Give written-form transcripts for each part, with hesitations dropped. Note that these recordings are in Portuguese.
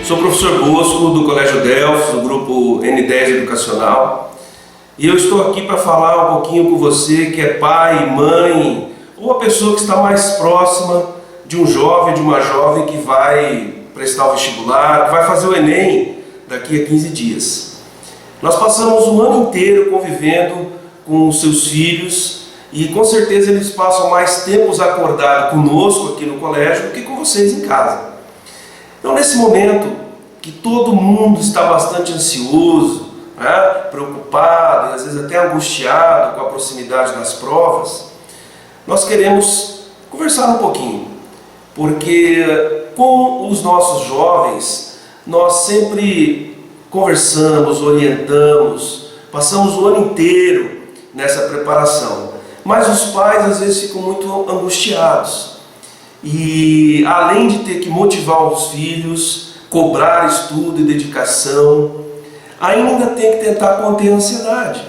Sou o professor Bosco do Colégio Delfos, do grupo N10 Educacional, e eu estou aqui para falar um pouquinho com você que é pai, mãe ou a pessoa que está mais próxima de um jovem, de uma jovem que vai prestar o vestibular, que vai fazer o Enem daqui a 15 dias. Nós passamos um ano inteiro convivendo com os seus filhos e com certeza eles passam mais tempos acordados conosco aqui no colégio do que com vocês em casa. Então, nesse momento que todo mundo está bastante ansioso, preocupado e às vezes até angustiado com a proximidade das provas, nós queremos conversar um pouquinho, porque com os nossos jovens nós sempre conversamos, orientamos, passamos o ano inteiro nessa preparação, mas os pais às vezes ficam muito angustiados. E além de ter que motivar os filhos, cobrar estudo e dedicação, ainda tem que tentar conter a ansiedade.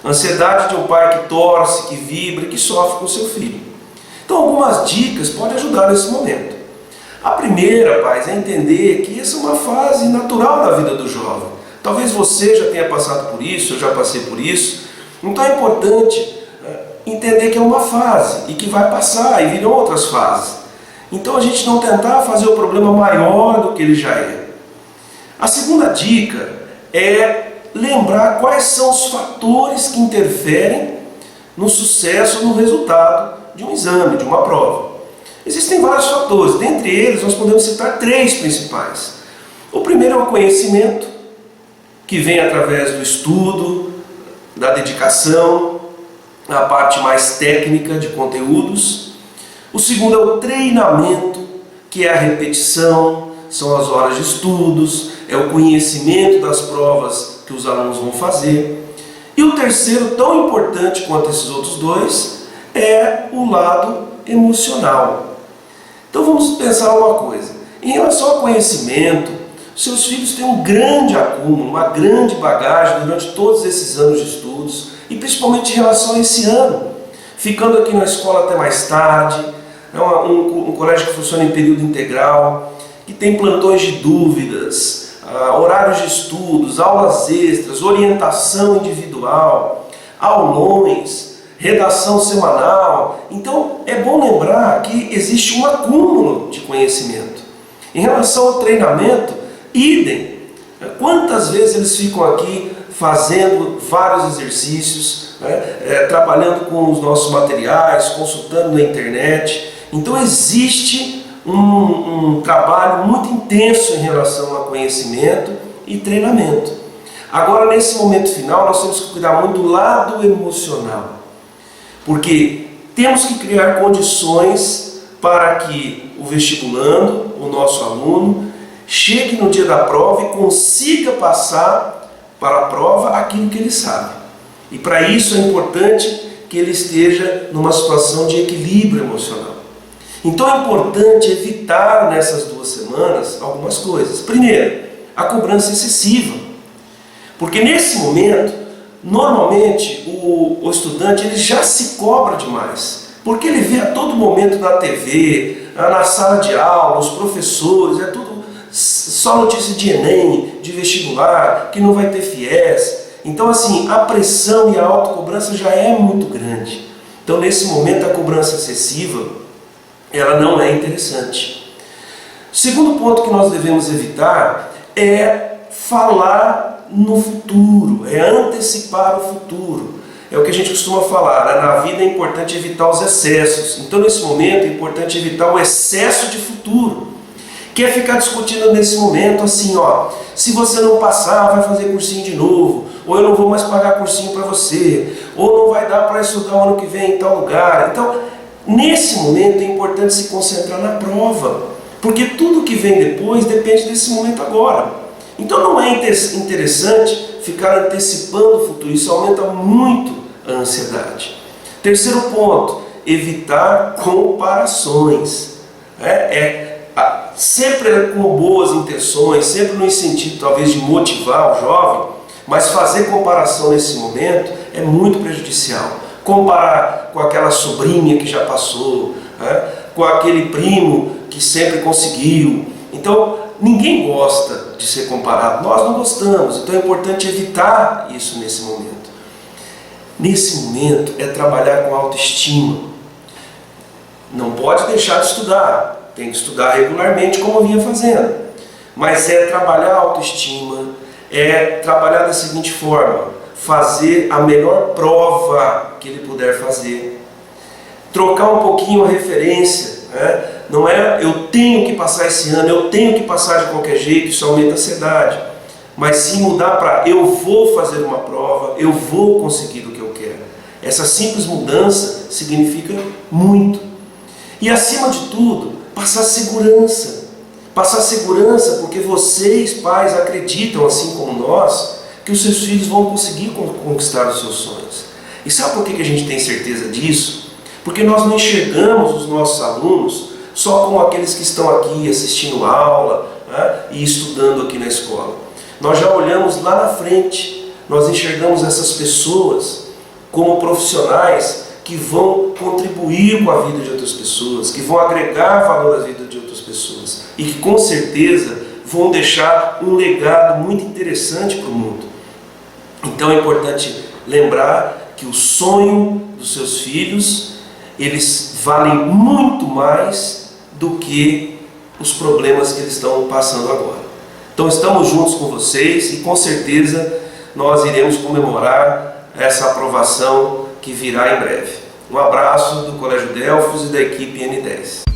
A ansiedade de um pai que torce, que vibra, que sofre com o seu filho. Então algumas dicas podem ajudar nesse momento. A primeira, pais, é entender que essa é uma fase natural da vida do jovem. Talvez você já tenha passado por isso, eu já passei por isso. Então é importante entender que é uma fase e que vai passar e virão outras fases. Então a gente não tentar fazer o problema maior do que ele já é. A segunda dica é lembrar quais são os fatores que interferem no sucesso, no resultado de um exame, de uma prova. Existem vários fatores, dentre eles nós podemos citar 3 principais. O primeiro é o conhecimento, que vem através do estudo, da dedicação, a parte mais técnica de conteúdos. O segundo é o treinamento, que é a repetição, são as horas de estudos, é o conhecimento das provas que os alunos vão fazer. E o terceiro, tão importante quanto esses outros 2, é o lado emocional. Então vamos pensar uma coisa. Em relação ao conhecimento, seus filhos têm um grande acúmulo, uma grande bagagem durante todos esses anos de estudos, e principalmente em relação a esse ano, ficando aqui na escola até mais tarde, um colégio que funciona em período integral, que tem plantões de dúvidas, horários de estudos, aulas extras, orientação individual, aulões, redação semanal. Então é bom lembrar que existe um acúmulo de conhecimento. Em relação ao treinamento, idem. Quantas vezes eles ficam aqui fazendo vários exercícios, trabalhando com os nossos materiais, consultando na internet. Então existe um trabalho muito intenso em relação a conhecimento e treinamento. Agora, nesse momento final, nós temos que cuidar muito do lado emocional, porque temos que criar condições para que o vestibulando, o nosso aluno, chegue no dia da prova e consiga passar para a prova aquilo que ele sabe. E para isso é importante que ele esteja numa situação de equilíbrio emocional. Então é importante evitar nessas 2 semanas algumas coisas. Primeiro, a cobrança excessiva. Porque nesse momento, normalmente o estudante ele já se cobra demais. Porque ele vê a todo momento na TV, na sala de aula, os professores, é tudo só notícia de Enem, de vestibular, que não vai ter FIES. Então assim, a pressão e a autocobrança já é muito grande. Então nesse momento a cobrança excessiva, ela não é interessante. O segundo ponto que nós devemos evitar é falar no futuro, é antecipar o futuro. É o que a gente costuma falar, na vida é importante evitar os excessos. Então nesse momento é importante evitar o excesso de futuro. Que é ficar discutindo nesse momento assim, se você não passar, vai fazer cursinho de novo, ou eu não vou mais pagar cursinho para você, ou não vai dar para estudar o ano que vem em tal lugar. Então, nesse momento é importante se concentrar na prova, porque tudo que vem depois depende desse momento agora. Então não é interessante ficar antecipando o futuro, isso aumenta muito a ansiedade. Terceiro ponto, evitar comparações. Sempre com boas intenções, sempre no sentido talvez de motivar o jovem, mas fazer comparação nesse momento é muito prejudicial. Comparar com aquela sobrinha que já passou, com aquele primo que sempre conseguiu. Então, ninguém gosta de ser comparado, nós não gostamos, então é importante evitar isso nesse momento. Nesse momento é trabalhar com autoestima. Não pode deixar de estudar, tem que estudar regularmente como vinha fazendo, mas é trabalhar a autoestima, é trabalhar da seguinte forma: fazer a melhor prova que ele puder fazer, trocar um pouquinho a referência, né? Não é eu tenho que passar esse ano, eu tenho que passar de qualquer jeito, isso aumenta a ansiedade, mas sim mudar para eu vou fazer uma prova, eu vou conseguir o que eu quero. Essa simples mudança significa muito. E acima de tudo, passar segurança. Passar segurança porque vocês, pais, acreditam, assim como nós, que os seus filhos vão conseguir conquistar os seus sonhos. E sabe por que a gente tem certeza disso? Porque nós não enxergamos os nossos alunos só como aqueles que estão aqui assistindo aula, né, e estudando aqui na escola. Nós já olhamos lá na frente, nós enxergamos essas pessoas como profissionais que vão contribuir com a vida de outras pessoas, que vão agregar valor à vida de outras pessoas e que com certeza vão deixar um legado muito interessante para o mundo. Então é importante lembrar que o sonho dos seus filhos, eles valem muito mais do que os problemas que eles estão passando agora. Então estamos juntos com vocês e com certeza nós iremos comemorar essa aprovação que virá em breve. Um abraço do Colégio Delfos e da equipe N10.